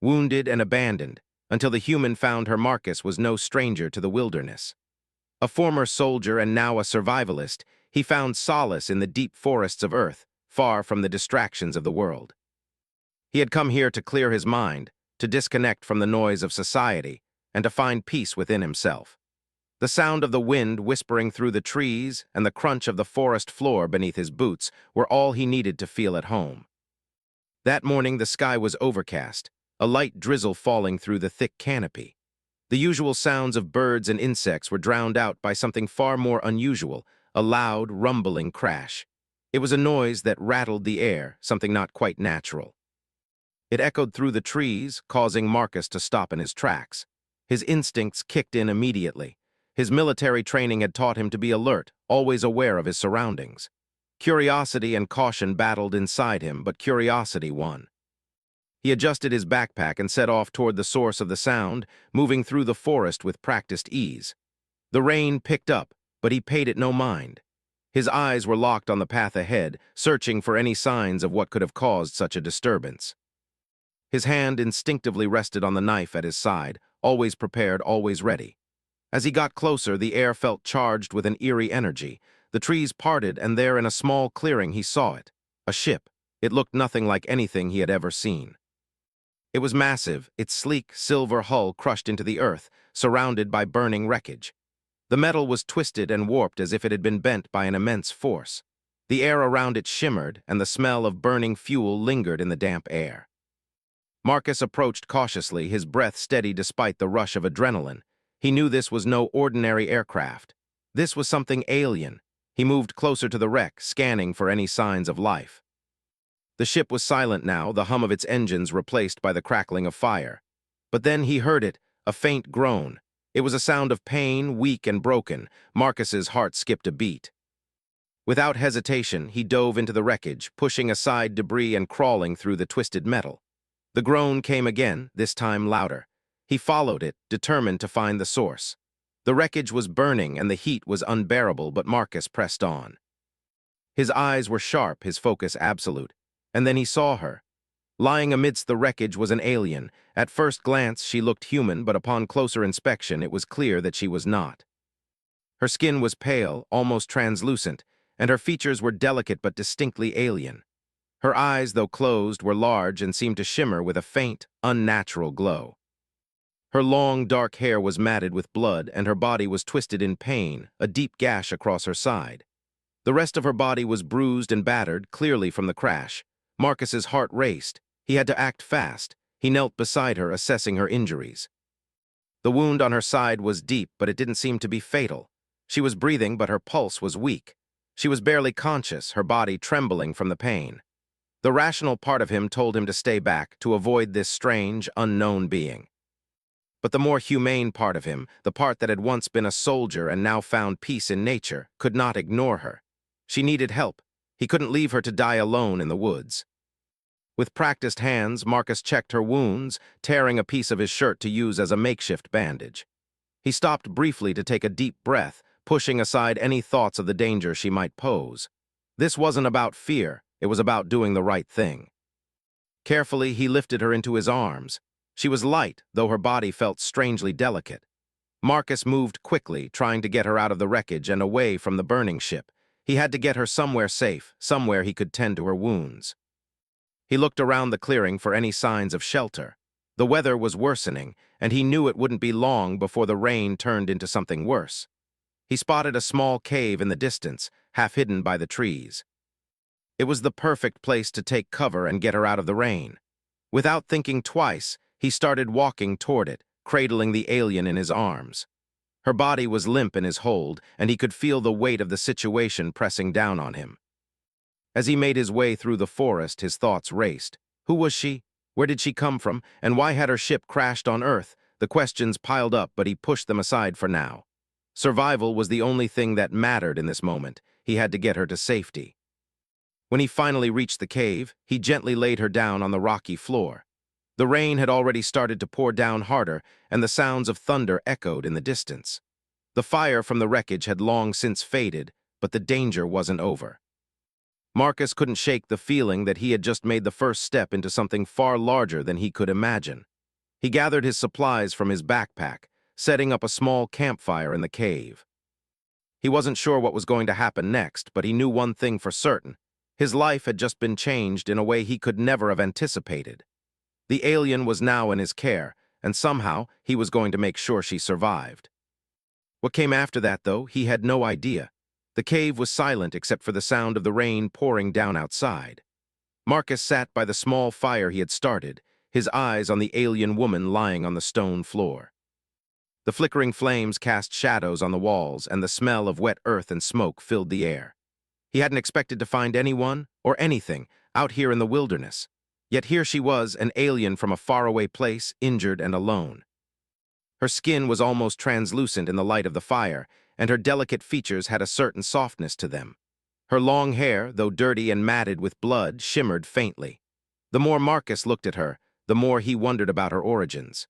wounded and abandoned, until the human found her Marcus was no stranger to the wilderness. A former soldier and now a survivalist, he found solace in the deep forests of Earth, far from the distractions of the world. He had come here to clear his mind, to disconnect from the noise of society, and to find peace within himself. The sound of the wind whispering through the trees and the crunch of the forest floor beneath his boots were all he needed to feel at home. That morning the sky was overcast, a light drizzle falling through the thick canopy. The usual sounds of birds and insects were drowned out by something far more unusual, a loud, rumbling crash. It was a noise that rattled the air, something not quite natural. It echoed through the trees, causing Marcus to stop in his tracks. His instincts kicked in immediately. His military training had taught him to be alert, always aware of his surroundings. Curiosity and caution battled inside him, but curiosity won. He adjusted his backpack and set off toward the source of the sound, moving through the forest with practiced ease. The rain picked up, but he paid it no mind. His eyes were locked on the path ahead, searching for any signs of what could have caused such a disturbance. His hand instinctively rested on the knife at his side, always prepared, always ready. As he got closer, the air felt charged with an eerie energy. The trees parted, and there in a small clearing he saw it. A ship. It looked nothing like anything he had ever seen. It was massive, its sleek, silver hull crushed into the earth, surrounded by burning wreckage. The metal was twisted and warped as if it had been bent by an immense force. The air around it shimmered, and the smell of burning fuel lingered in the damp air. Marcus approached cautiously, his breath steady despite the rush of adrenaline. He knew this was no ordinary aircraft. This was something alien. He moved closer to the wreck, scanning for any signs of life. The ship was silent now, the hum of its engines replaced by the crackling of fire. But then he heard it, a faint groan. It was a sound of pain, weak and broken. Marcus's heart skipped a beat. Without hesitation, he dove into the wreckage, pushing aside debris and crawling through the twisted metal. The groan came again, this time louder. He followed it, determined to find the source. The wreckage was burning and the heat was unbearable, but Marcus pressed on. His eyes were sharp, his focus absolute. And then he saw her. Lying amidst the wreckage was an alien. At first glance, she looked human, but upon closer inspection, it was clear that she was not. Her skin was pale, almost translucent, and her features were delicate but distinctly alien. Her eyes, though closed, were large and seemed to shimmer with a faint, unnatural glow. Her long, dark hair was matted with blood, and her body was twisted in pain, a deep gash across her side. The rest of her body was bruised and battered, clearly from the crash. Marcus's heart raced. He had to act fast. He knelt beside her, assessing her injuries. The wound on her side was deep, but it didn't seem to be fatal. She was breathing, but her pulse was weak. She was barely conscious, her body trembling from the pain. The rational part of him told him to stay back, to avoid this strange, unknown being. But the more humane part of him, the part that had once been a soldier and now found peace in nature, could not ignore her. She needed help. He couldn't leave her to die alone in the woods. With practiced hands, Marcus checked her wounds, tearing a piece of his shirt to use as a makeshift bandage. He stopped briefly to take a deep breath, pushing aside any thoughts of the danger she might pose. This wasn't about fear, it was about doing the right thing. Carefully, he lifted her into his arms. She was light, though her body felt strangely delicate. Marcus moved quickly, trying to get her out of the wreckage and away from the burning ship. He had to get her somewhere safe, somewhere he could tend to her wounds. He looked around the clearing for any signs of shelter. The weather was worsening, and he knew it wouldn't be long before the rain turned into something worse. He spotted a small cave in the distance, half hidden by the trees. It was the perfect place to take cover and get her out of the rain. Without thinking twice, he started walking toward it, cradling the alien in his arms. Her body was limp in his hold, and he could feel the weight of the situation pressing down on him. As he made his way through the forest, his thoughts raced. Who was she? Where did she come from? And why had her ship crashed on Earth? The questions piled up, but he pushed them aside for now. Survival was the only thing that mattered in this moment. He had to get her to safety. When he finally reached the cave, he gently laid her down on the rocky floor. The rain had already started to pour down harder, and the sounds of thunder echoed in the distance. The fire from the wreckage had long since faded, but the danger wasn't over. Marcus couldn't shake the feeling that he had just made the first step into something far larger than he could imagine. He gathered his supplies from his backpack, setting up a small campfire in the cave. He wasn't sure what was going to happen next, but he knew one thing for certain. His life had just been changed in a way he could never have anticipated. The alien was now in his care, and somehow he was going to make sure she survived. What came after that, though, he had no idea. The cave was silent except for the sound of the rain pouring down outside. Marcus sat by the small fire he had started, his eyes on the alien woman lying on the stone floor. The flickering flames cast shadows on the walls, and the smell of wet earth and smoke filled the air. He hadn't expected to find anyone, or anything, out here in the wilderness. Yet here she was, an alien from a faraway place, injured and alone. Her skin was almost translucent in the light of the fire, and her delicate features had a certain softness to them. Her long hair, though dirty and matted with blood, shimmered faintly. The more Marcus looked at her, the more he wondered about her origins.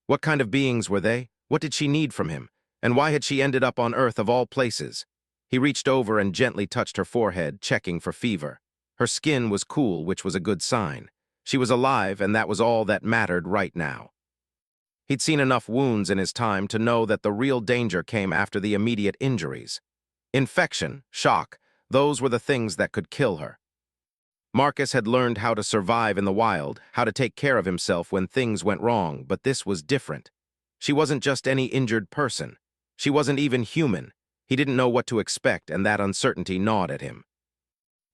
What kind of beings were they? What did she need from him? And why had she ended up on Earth of all places? He reached over and gently touched her forehead, checking for fever. Her skin was cool, which was a good sign. She was alive, and that was all that mattered right now. He'd seen enough wounds in his time to know that the real danger came after the immediate injuries. Infection, shock, those were the things that could kill her. Marcus had learned how to survive in the wild, how to take care of himself when things went wrong, but this was different. She wasn't just any injured person. She wasn't even human. He didn't know what to expect, and that uncertainty gnawed at him.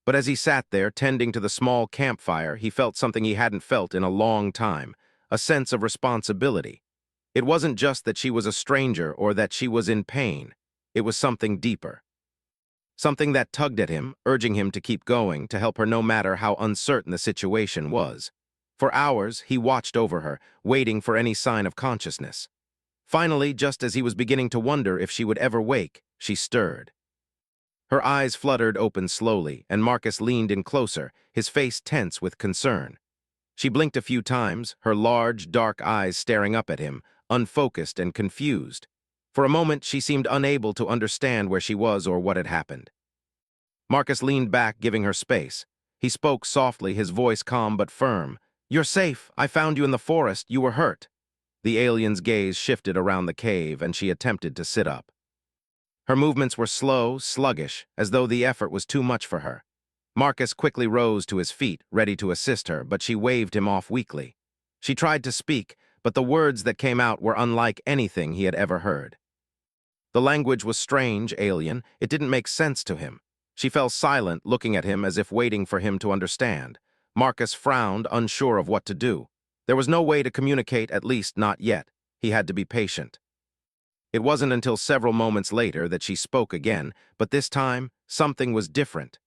But as he sat there, tending to the small campfire, he felt something he hadn't felt in a long time, a sense of responsibility. It wasn't just that she was a stranger or that she was in pain. It was something deeper. Something that tugged at him, urging him to keep going, to help her no matter how uncertain the situation was. For hours, he watched over her, waiting for any sign of consciousness. Finally, just as he was beginning to wonder if she would ever wake, she stirred. Her eyes fluttered open slowly, and Marcus leaned in closer, his face tense with concern. She blinked a few times, her large, dark eyes staring up at him, unfocused and confused. For a moment, she seemed unable to understand where she was or what had happened. Marcus leaned back, giving her space. He spoke softly, his voice calm but firm. "You're safe. I found you in the forest. You were hurt." The alien's gaze shifted around the cave, and she attempted to sit up. Her movements were slow, sluggish, as though the effort was too much for her. Marcus quickly rose to his feet, ready to assist her, but she waved him off weakly. She tried to speak, but the words that came out were unlike anything he had ever heard. The language was strange, alien. It didn't make sense to him. She fell silent, looking at him as if waiting for him to understand. Marcus frowned, unsure of what to do. There was no way to communicate, at least not yet. He had to be patient. It wasn't until several moments later that she spoke again, but this time, something was different.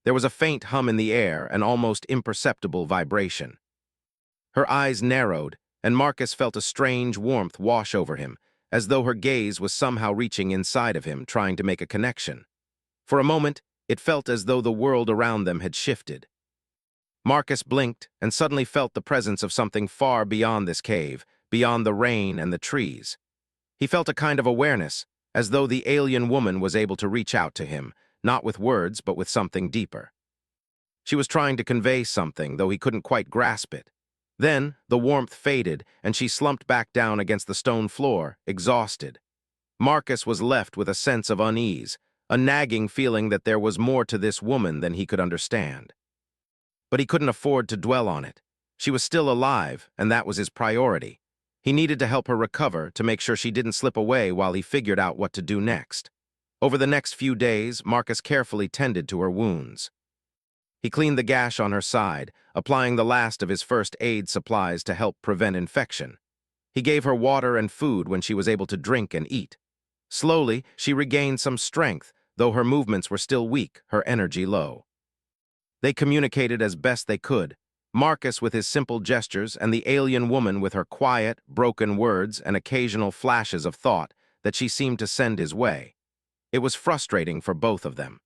There was a faint hum in the air, an almost imperceptible vibration. Her eyes narrowed, and Marcus felt a strange warmth wash over him, as though her gaze was somehow reaching inside of him, trying to make a connection. For a moment, it felt as though the world around them had shifted. Marcus blinked and suddenly felt the presence of something far beyond this cave, beyond the rain and the trees. He felt a kind of awareness, as though the alien woman was able to reach out to him, not with words, but with something deeper. She was trying to convey something, though he couldn't quite grasp it. Then, the warmth faded, and she slumped back down against the stone floor, exhausted. Marcus was left with a sense of unease, a nagging feeling that there was more to this woman than he could understand. But he couldn't afford to dwell on it. She was still alive, and that was his priority. He needed to help her recover, to make sure she didn't slip away while he figured out what to do next. Over the next few days, Marcus carefully tended to her wounds. He cleaned the gash on her side, applying the last of his first aid supplies to help prevent infection. He gave her water and food when she was able to drink and eat. Slowly, she regained some strength, though her movements were still weak, her energy low. They communicated as best they could, Marcus with his simple gestures and the alien woman with her quiet, broken words and occasional flashes of thought that she seemed to send his way. It was frustrating for both of them.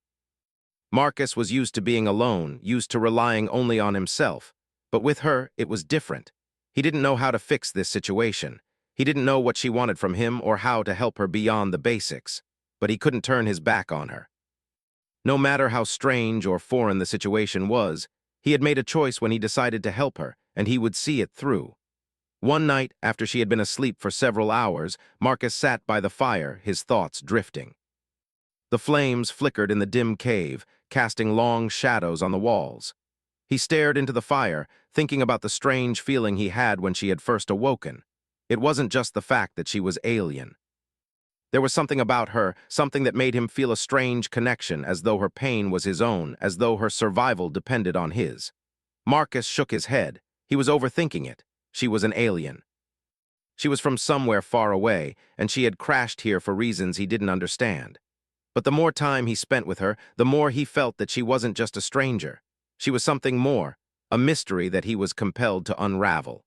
Marcus was used to being alone, used to relying only on himself, but with her, it was different. He didn't know how to fix this situation. He didn't know what she wanted from him or how to help her beyond the basics, but he couldn't turn his back on her. No matter how strange or foreign the situation was, he had made a choice when he decided to help her, and he would see it through. One night, after she had been asleep for several hours, Marcus sat by the fire, his thoughts drifting. The flames flickered in the dim cave, casting long shadows on the walls. He stared into the fire, thinking about the strange feeling he had when she had first awoken. It wasn't just the fact that she was alien. There was something about her, something that made him feel a strange connection, as though her pain was his own, as though her survival depended on his. Marcus shook his head. He was overthinking it. She was an alien. She was from somewhere far away, and she had crashed here for reasons he didn't understand. But the more time he spent with her, the more he felt that she wasn't just a stranger. She was something more, a mystery that he was compelled to unravel.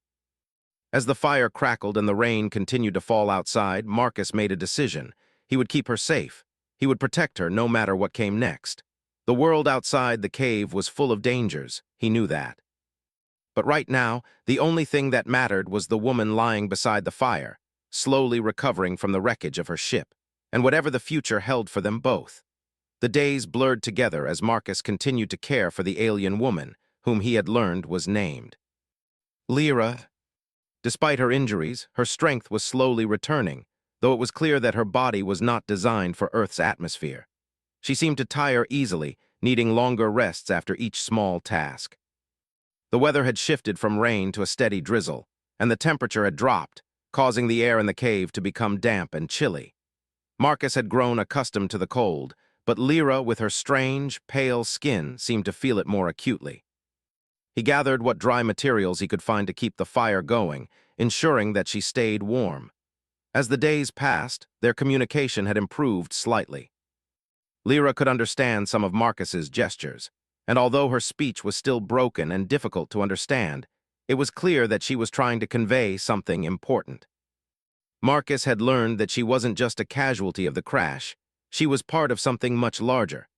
As the fire crackled and the rain continued to fall outside, Marcus made a decision. He would keep her safe. He would protect her no matter what came next. The world outside the cave was full of dangers. He knew that. But right now, the only thing that mattered was the woman lying beside the fire, slowly recovering from the wreckage of her ship, and whatever the future held for them both. The days blurred together as Marcus continued to care for the alien woman, whom he had learned was named Lyra. Despite her injuries, her strength was slowly returning, though it was clear that her body was not designed for Earth's atmosphere. She seemed to tire easily, needing longer rests after each small task. The weather had shifted from rain to a steady drizzle, and the temperature had dropped, causing the air in the cave to become damp and chilly. Marcus had grown accustomed to the cold, but Lyra, with her strange, pale skin, seemed to feel it more acutely. He gathered what dry materials he could find to keep the fire going, ensuring that she stayed warm. As the days passed, their communication had improved slightly. Lyra could understand some of Marcus's gestures, and although her speech was still broken and difficult to understand, it was clear that she was trying to convey something important. Marcus had learned that she wasn't just a casualty of the crash. She was part of something much larger.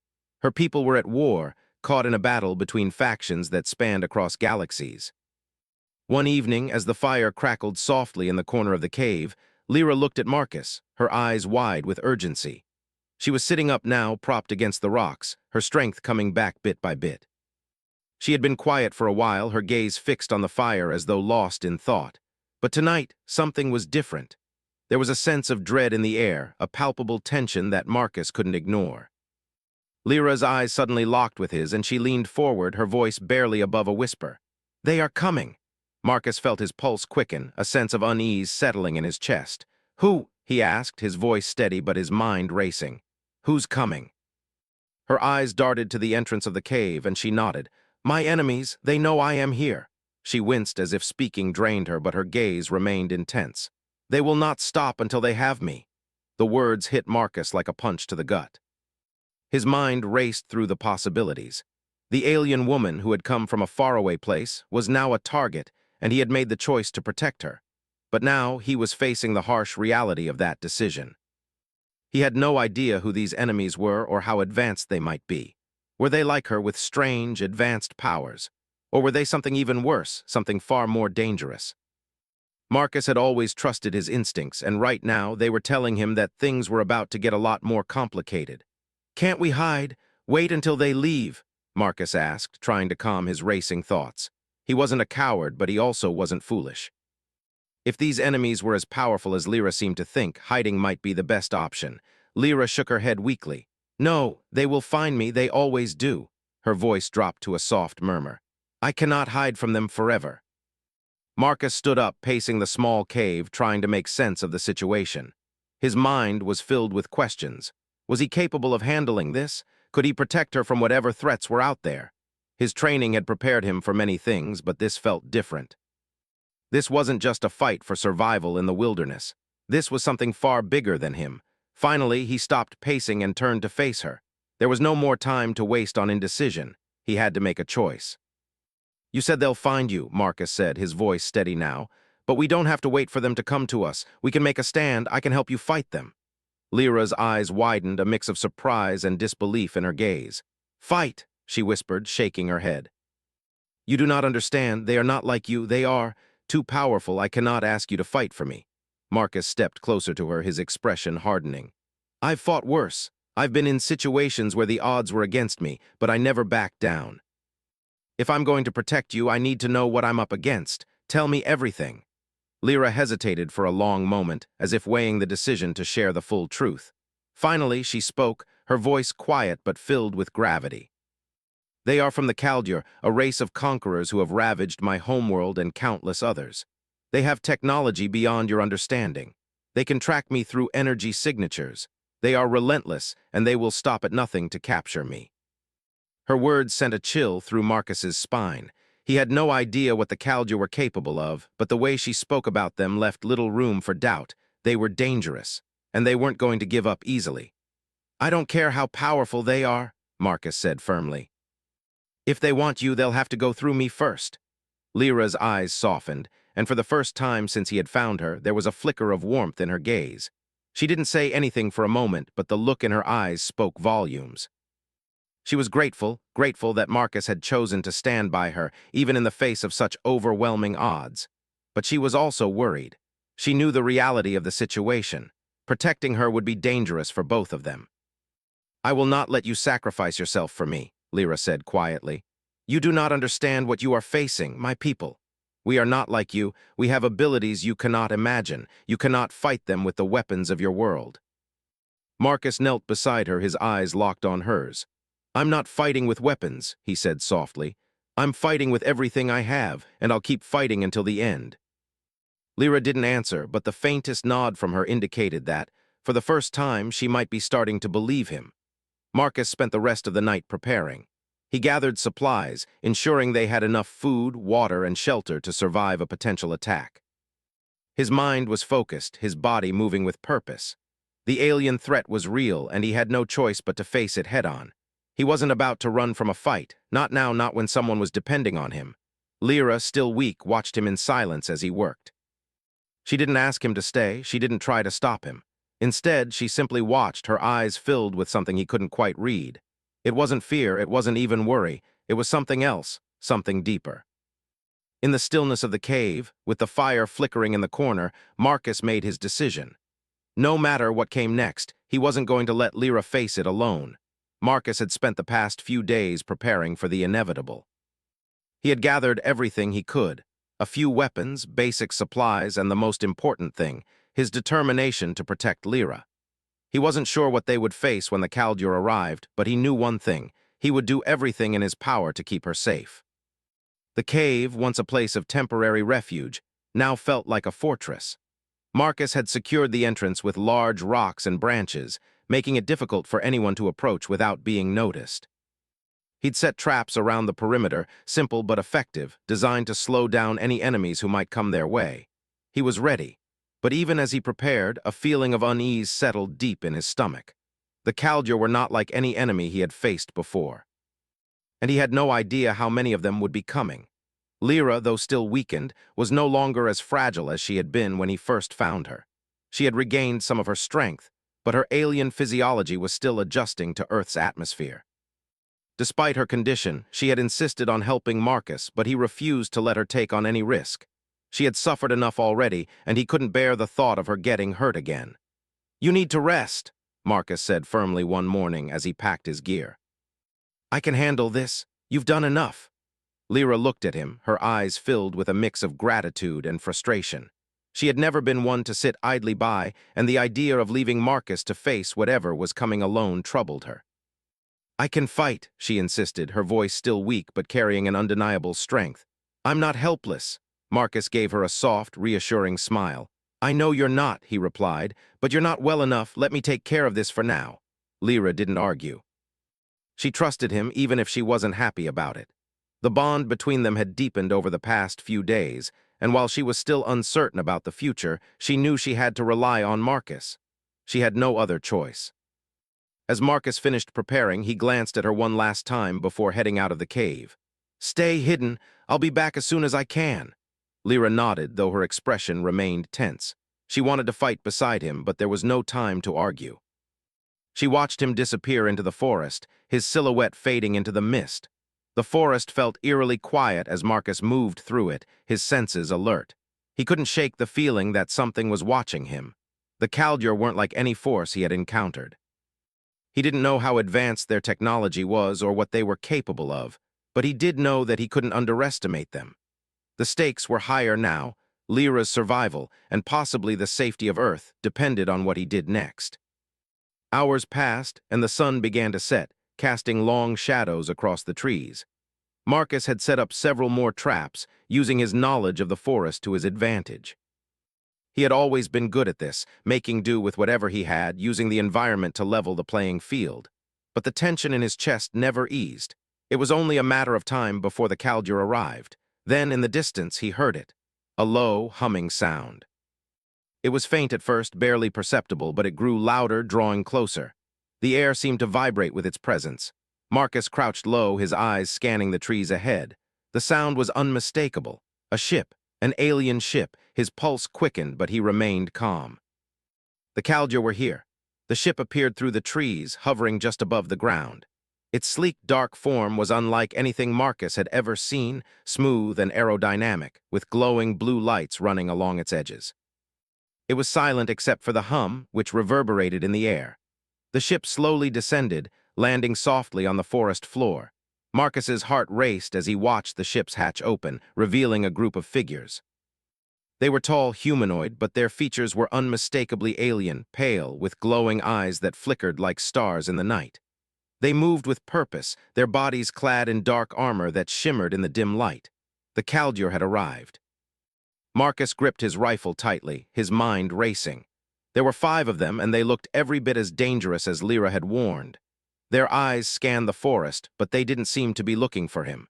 Her people were at war, caught in a battle between factions that spanned across galaxies. One evening, as the fire crackled softly in the corner of the cave, Lyra looked at Marcus, her eyes wide with urgency. She was sitting up now, propped against the rocks, her strength coming back bit by bit. She had been quiet for a while, her gaze fixed on the fire as though lost in thought. But tonight, something was different. There was a sense of dread in the air, a palpable tension that Marcus couldn't ignore. Lyra's eyes suddenly locked with his, and she leaned forward, her voice barely above a whisper. "They are coming." Marcus felt his pulse quicken, a sense of unease settling in his chest. "Who?" he asked, his voice steady but his mind racing. "Who's coming?" Her eyes darted to the entrance of the cave, and she nodded. "My enemies, they know I am here." She winced as if speaking drained her, but her gaze remained intense. "They will not stop until they have me." The words hit Marcus like a punch to the gut. His mind raced through the possibilities. The alien woman who had come from a faraway place was now a target, and he had made the choice to protect her. But now he was facing the harsh reality of that decision. He had no idea who these enemies were or how advanced they might be. Were they like her with strange, advanced powers? Or were they something even worse, something far more dangerous? Marcus had always trusted his instincts, and right now they were telling him that things were about to get a lot more complicated. "Can't we hide? Wait until they leave?" Marcus asked, trying to calm his racing thoughts. He wasn't a coward, but he also wasn't foolish. If these enemies were as powerful as Lyra seemed to think, hiding might be the best option. Lyra shook her head weakly. "No, they will find me, they always do." Her voice dropped to a soft murmur. "I cannot hide from them forever." Marcus stood up, pacing the small cave, trying to make sense of the situation. His mind was filled with questions. Was he capable of handling this? Could he protect her from whatever threats were out there? His training had prepared him for many things, but this felt different. This wasn't just a fight for survival in the wilderness. This was something far bigger than him. Finally, he stopped pacing and turned to face her. There was no more time to waste on indecision. He had to make a choice. "You said they'll find you," Marcus said, his voice steady now. "But we don't have to wait for them to come to us. We can make a stand. I can help you fight them." Lyra's eyes widened, a mix of surprise and disbelief in her gaze. "Fight," she whispered, shaking her head. "You do not understand. They are not like you. They are too powerful. I cannot ask you to fight for me." Marcus stepped closer to her, his expression hardening. "I've fought worse. I've been in situations where the odds were against me, but I never backed down. If I'm going to protect you, I need to know what I'm up against. Tell me everything." Lyra hesitated for a long moment, as if weighing the decision to share the full truth. Finally, she spoke, her voice quiet but filled with gravity. They are from the Kaldor, a race of conquerors who have ravaged my homeworld and countless others. They have technology beyond your understanding. They can track me through energy signatures. They are relentless, and they will stop at nothing to capture me. Her words sent a chill through Marcus's spine. He had no idea what the Kaldor were capable of, but the way she spoke about them left little room for doubt. They were dangerous, and they weren't going to give up easily. "I don't care how powerful they are," Marcus said firmly. "If they want you, they'll have to go through me first." Lyra's eyes softened, and for the first time since he had found her, there was a flicker of warmth in her gaze. She didn't say anything for a moment, but the look in her eyes spoke volumes. She was grateful that Marcus had chosen to stand by her, even in the face of such overwhelming odds. But she was also worried. She knew the reality of the situation. Protecting her would be dangerous for both of them. "I will not let you sacrifice yourself for me," Lyra said quietly. "You do not understand what you are facing, my people. We are not like you. We have abilities you cannot imagine. You cannot fight them with the weapons of your world." Marcus knelt beside her, his eyes locked on hers. "I'm not fighting with weapons," he said softly. "I'm fighting with everything I have, and I'll keep fighting until the end." Lyra didn't answer, but the faintest nod from her indicated that, for the first time, she might be starting to believe him. Marcus spent the rest of the night preparing. He gathered supplies, ensuring they had enough food, water, and shelter to survive a potential attack. His mind was focused, his body moving with purpose. The alien threat was real, and he had no choice but to face it head-on. He wasn't about to run from a fight, not now, not when someone was depending on him. Lyra, still weak, watched him in silence as he worked. She didn't ask him to stay, she didn't try to stop him. Instead, she simply watched, her eyes filled with something he couldn't quite read. It wasn't fear, it wasn't even worry, it was something else, something deeper. In the stillness of the cave, with the fire flickering in the corner, Marcus made his decision. No matter what came next, he wasn't going to let Lyra face it alone. Marcus had spent the past few days preparing for the inevitable. He had gathered everything he could, a few weapons, basic supplies, and the most important thing, his determination to protect Lyra. He wasn't sure what they would face when the Kaldor arrived, but he knew one thing: he would do everything in his power to keep her safe. The cave, once a place of temporary refuge, now felt like a fortress. Marcus had secured the entrance with large rocks and branches, making it difficult for anyone to approach without being noticed. He'd set traps around the perimeter, simple but effective, designed to slow down any enemies who might come their way. He was ready, but even as he prepared, a feeling of unease settled deep in his stomach. The Kaldor were not like any enemy he had faced before, and he had no idea how many of them would be coming. Lyra, though still weakened, was no longer as fragile as she had been when he first found her. She had regained some of her strength, but her alien physiology was still adjusting to Earth's atmosphere. Despite her condition, she had insisted on helping Marcus, but he refused to let her take on any risk. She had suffered enough already, and he couldn't bear the thought of her getting hurt again. "You need to rest," Marcus said firmly one morning as he packed his gear. "I can handle this. You've done enough." Lyra looked at him, her eyes filled with a mix of gratitude and frustration. She had never been one to sit idly by, and the idea of leaving Marcus to face whatever was coming alone troubled her. "I can fight," she insisted, her voice still weak but carrying an undeniable strength. "I'm not helpless." Marcus gave her a soft, reassuring smile. "I know you're not," he replied, "but you're not well enough. Let me take care of this for now." Lyra didn't argue. She trusted him even if she wasn't happy about it. The bond between them had deepened over the past few days, and while she was still uncertain about the future, she knew she had to rely on Marcus. She had no other choice. As Marcus finished preparing, he glanced at her one last time before heading out of the cave. "Stay hidden. I'll be back as soon as I can." Lyra nodded, though her expression remained tense. She wanted to fight beside him, but there was no time to argue. She watched him disappear into the forest, his silhouette fading into the mist. The forest felt eerily quiet as Marcus moved through it, his senses alert. He couldn't shake the feeling that something was watching him. The Kaldor weren't like any force he had encountered. He didn't know how advanced their technology was or what they were capable of, but he did know that he couldn't underestimate them. The stakes were higher now. Lyra's survival, and possibly the safety of Earth depended on what he did next. Hours passed, and the sun began to set, casting long shadows across the trees. Marcus had set up several more traps, using his knowledge of the forest to his advantage. He had always been good at this, making do with whatever he had, using the environment to level the playing field. But the tension in his chest never eased. It was only a matter of time before the Kaldor arrived. Then, in the distance, he heard it. A low, humming sound. It was faint at first, barely perceptible, but it grew louder, drawing closer. The air seemed to vibrate with its presence. Marcus crouched low, his eyes scanning the trees ahead. The sound was unmistakable. A ship, an alien ship. His pulse quickened, but he remained calm. The Kaldor were here. The ship appeared through the trees, hovering just above the ground. Its sleek, dark form was unlike anything Marcus had ever seen, smooth and aerodynamic, with glowing blue lights running along its edges. It was silent except for the hum, which reverberated in the air. The ship slowly descended, landing softly on the forest floor. Marcus's heart raced as he watched the ship's hatch open, revealing a group of figures. They were tall, humanoid, but their features were unmistakably alien, pale, with glowing eyes that flickered like stars in the night. They moved with purpose, their bodies clad in dark armor that shimmered in the dim light. The Kaldor had arrived. Marcus gripped his rifle tightly, his mind racing. There were 5 of them, and they looked every bit as dangerous as Lyra had warned. Their eyes scanned the forest, but they didn't seem to be looking for him.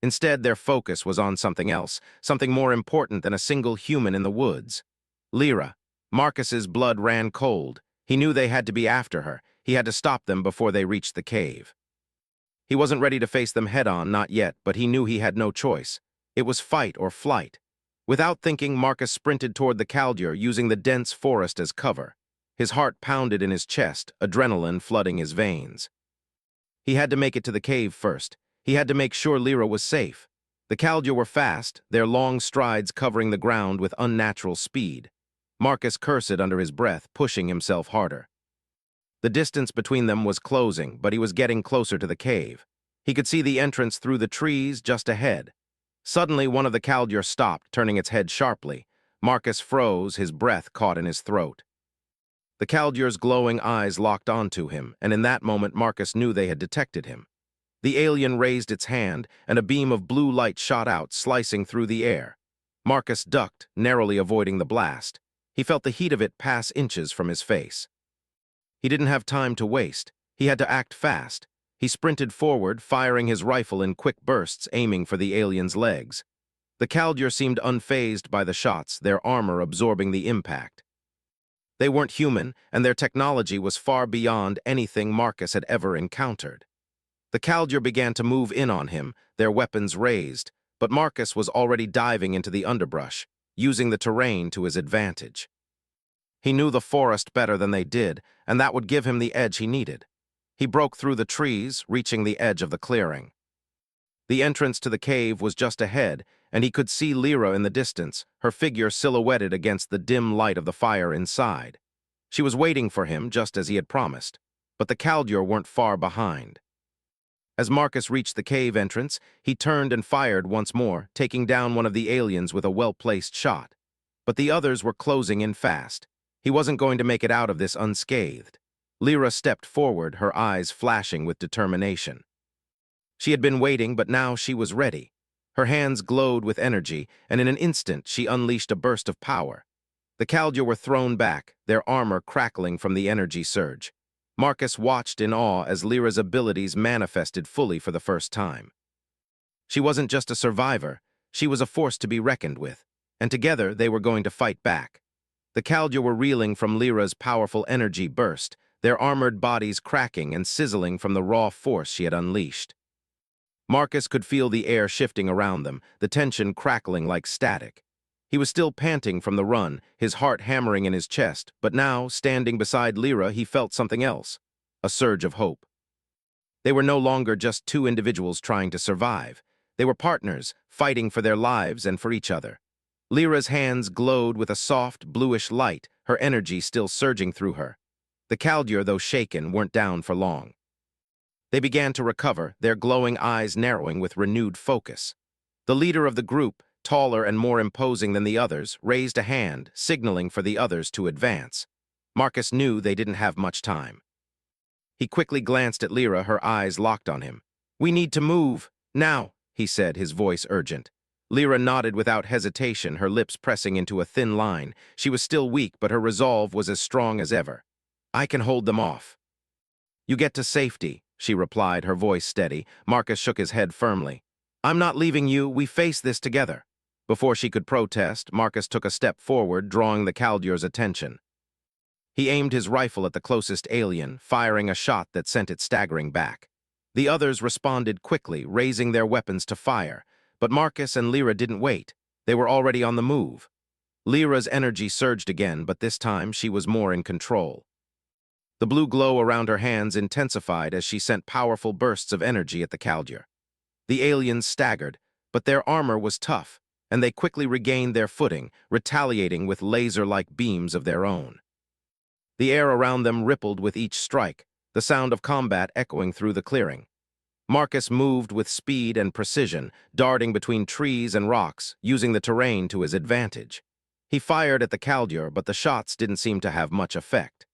Instead, their focus was on something else, something more important than a single human in the woods. Lyra. Marcus's blood ran cold. He knew they had to be after her. He had to stop them before they reached the cave. He wasn't ready to face them head-on, not yet, but he knew he had no choice. It was fight or flight. Without thinking, Marcus sprinted toward the Kaldor, using the dense forest as cover. His heart pounded in his chest, adrenaline flooding his veins. He had to make it to the cave first. He had to make sure Lyra was safe. The Kaldor were fast, their long strides covering the ground with unnatural speed. Marcus cursed under his breath, pushing himself harder. The distance between them was closing, but he was getting closer to the cave. He could see the entrance through the trees just ahead. Suddenly, one of the Kaldor stopped, turning its head sharply. Marcus froze, his breath caught in his throat. The Kaldor's glowing eyes locked onto him, and in that moment Marcus knew they had detected him. The alien raised its hand, and a beam of blue light shot out, slicing through the air. Marcus ducked, narrowly avoiding the blast. He felt the heat of it pass inches from his face. He didn't have time to waste. He had to act fast. He sprinted forward, firing his rifle in quick bursts, aiming for the alien's legs. The Kaldor seemed unfazed by the shots, their armor absorbing the impact. They weren't human, and their technology was far beyond anything Marcus had ever encountered. The Kaldor began to move in on him, their weapons raised, but Marcus was already diving into the underbrush, using the terrain to his advantage. He knew the forest better than they did, and that would give him the edge he needed. He broke through the trees, reaching the edge of the clearing. The entrance to the cave was just ahead, and he could see Lyra in the distance, her figure silhouetted against the dim light of the fire inside. She was waiting for him, just as he had promised, but the Kaldor weren't far behind. As Marcus reached the cave entrance, he turned and fired once more, taking down one of the aliens with a well-placed shot. But the others were closing in fast. He wasn't going to make it out of this unscathed. Lyra stepped forward, her eyes flashing with determination. She had been waiting, but now she was ready. Her hands glowed with energy, and in an instant she unleashed a burst of power. The Kaldor were thrown back, their armor crackling from the energy surge. Marcus watched in awe as Lyra's abilities manifested fully for the first time. She wasn't just a survivor, she was a force to be reckoned with, and together they were going to fight back. The Kaldor were reeling from Lyra's powerful energy burst, their armored bodies cracking and sizzling from the raw force she had unleashed. Marcus could feel the air shifting around them, the tension crackling like static. He was still panting from the run, his heart hammering in his chest, but now, standing beside Lyra, he felt something else, a surge of hope. They were no longer just 2 individuals trying to survive. They were partners, fighting for their lives and for each other. Lyra's hands glowed with a soft, bluish light, her energy still surging through her. The Kaldor, though shaken, weren't down for long. They began to recover, their glowing eyes narrowing with renewed focus. The leader of the group, taller and more imposing than the others, raised a hand, signaling for the others to advance. Marcus knew they didn't have much time. He quickly glanced at Lyra, her eyes locked on him. "We need to move, now," he said, his voice urgent. Lyra nodded without hesitation, her lips pressing into a thin line. She was still weak, but her resolve was as strong as ever. "I can hold them off." "You get to safety," she replied, her voice steady. Marcus shook his head firmly. "I'm not leaving you, we face this together." Before she could protest, Marcus took a step forward, drawing the Kaldur's attention. He aimed his rifle at the closest alien, firing a shot that sent it staggering back. The others responded quickly, raising their weapons to fire, but Marcus and Lyra didn't wait. They were already on the move. Lyra's energy surged again, but this time she was more in control. The blue glow around her hands intensified as she sent powerful bursts of energy at the Kaldur. The aliens staggered, but their armor was tough, and they quickly regained their footing, retaliating with laser-like beams of their own. The air around them rippled with each strike, the sound of combat echoing through the clearing. Marcus moved with speed and precision, darting between trees and rocks, using the terrain to his advantage. He fired at the Kaldur, but the shots didn't seem to have much effect.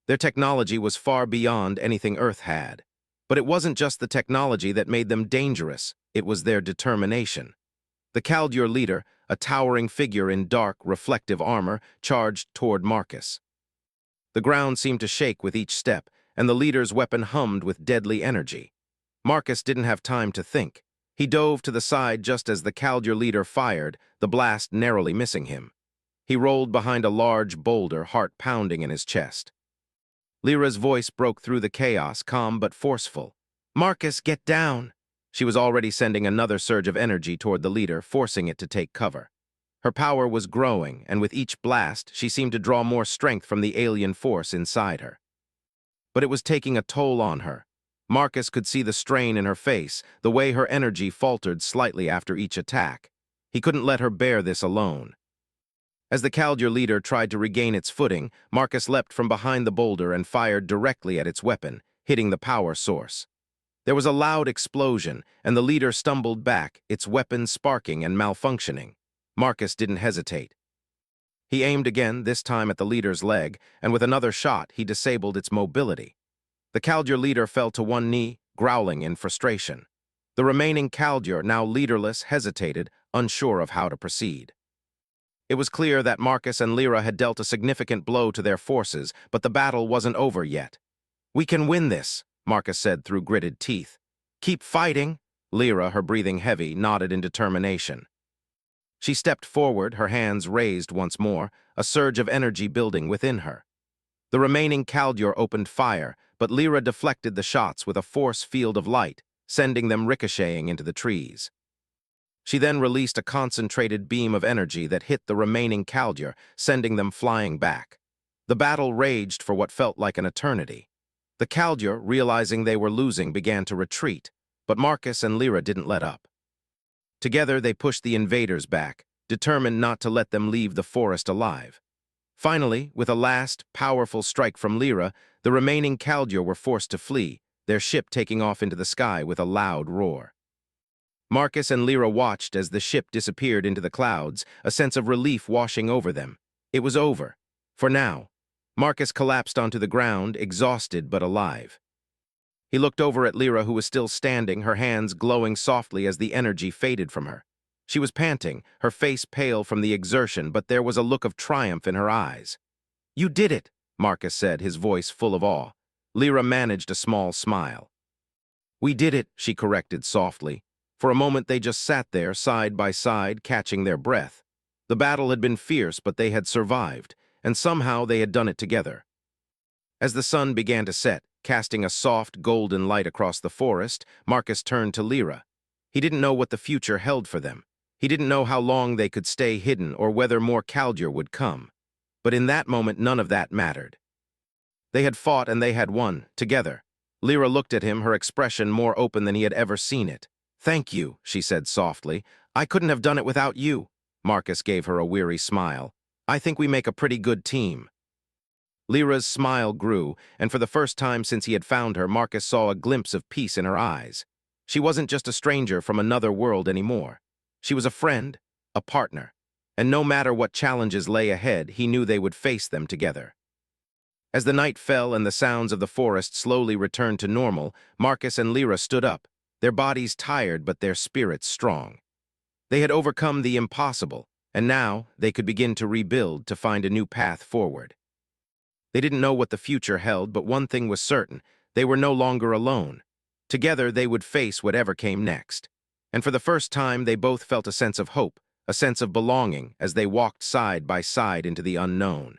Their technology was far beyond anything Earth had. But it wasn't just the technology that made them dangerous, it was their determination. The Kaldur leader, a towering figure in dark, reflective armor, charged toward Marcus. The ground seemed to shake with each step, and the leader's weapon hummed with deadly energy. Marcus didn't have time to think. He dove to the side just as the Kaldur leader fired, the blast narrowly missing him. He rolled behind a large boulder, heart pounding in his chest. Lyra's voice broke through the chaos, calm but forceful. "Marcus, get down!" She was already sending another surge of energy toward the leader, forcing it to take cover. Her power was growing, and with each blast, she seemed to draw more strength from the alien force inside her. But it was taking a toll on her. Marcus could see the strain in her face, the way her energy faltered slightly after each attack. He couldn't let her bear this alone. As the Kaldur leader tried to regain its footing, Marcus leapt from behind the boulder and fired directly at its weapon, hitting the power source. There was a loud explosion, and the leader stumbled back, its weapon sparking and malfunctioning. Marcus didn't hesitate. He aimed again, this time at the leader's leg, and with another shot, he disabled its mobility. The Kaldur leader fell to one knee, growling in frustration. The remaining Kaldur, now leaderless, hesitated, unsure of how to proceed. It was clear that Marcus and Lyra had dealt a significant blow to their forces, but the battle wasn't over yet. "We can win this," Marcus said through gritted teeth. "Keep fighting." Lyra, her breathing heavy, nodded in determination. She stepped forward, her hands raised once more, a surge of energy building within her. The remaining Kaldur opened fire, but Lyra deflected the shots with a force field of light, sending them ricocheting into the trees. She then released a concentrated beam of energy that hit the remaining Kaldur, sending them flying back. The battle raged for what felt like an eternity. The Kaldur, realizing they were losing, began to retreat, but Marcus and Lyra didn't let up. Together, they pushed the invaders back, determined not to let them leave the forest alive. Finally, with a last, powerful strike from Lyra, the remaining Kaldur were forced to flee, their ship taking off into the sky with a loud roar. Marcus and Lyra watched as the ship disappeared into the clouds, a sense of relief washing over them. It was over. For now. Marcus collapsed onto the ground, exhausted but alive. He looked over at Lyra, who was still standing, her hands glowing softly as the energy faded from her. She was panting, her face pale from the exertion, but there was a look of triumph in her eyes. "You did it," Marcus said, his voice full of awe. Lyra managed a small smile. "We did it," she corrected softly. For a moment they just sat there, side by side, catching their breath. The battle had been fierce, but they had survived, and somehow they had done it together. As the sun began to set, casting a soft, golden light across the forest, Marcus turned to Lyra. He didn't know what the future held for them. He didn't know how long they could stay hidden or whether more Kaldur would come. But in that moment, none of that mattered. They had fought and they had won, together. Lyra looked at him, her expression more open than he had ever seen it. "Thank you," she said softly. "I couldn't have done it without you." Marcus gave her a weary smile. "I think we make a pretty good team." Lyra's smile grew, and for the first time since he had found her, Marcus saw a glimpse of peace in her eyes. She wasn't just a stranger from another world anymore. She was a friend, a partner, and no matter what challenges lay ahead, he knew they would face them together. As the night fell and the sounds of the forest slowly returned to normal, Marcus and Lyra stood up, their bodies tired but their spirits strong. They had overcome the impossible, and now they could begin to rebuild to find a new path forward. They didn't know what the future held, but one thing was certain: they were no longer alone. Together they would face whatever came next. And for the first time they both felt a sense of hope, a sense of belonging as they walked side by side into the unknown.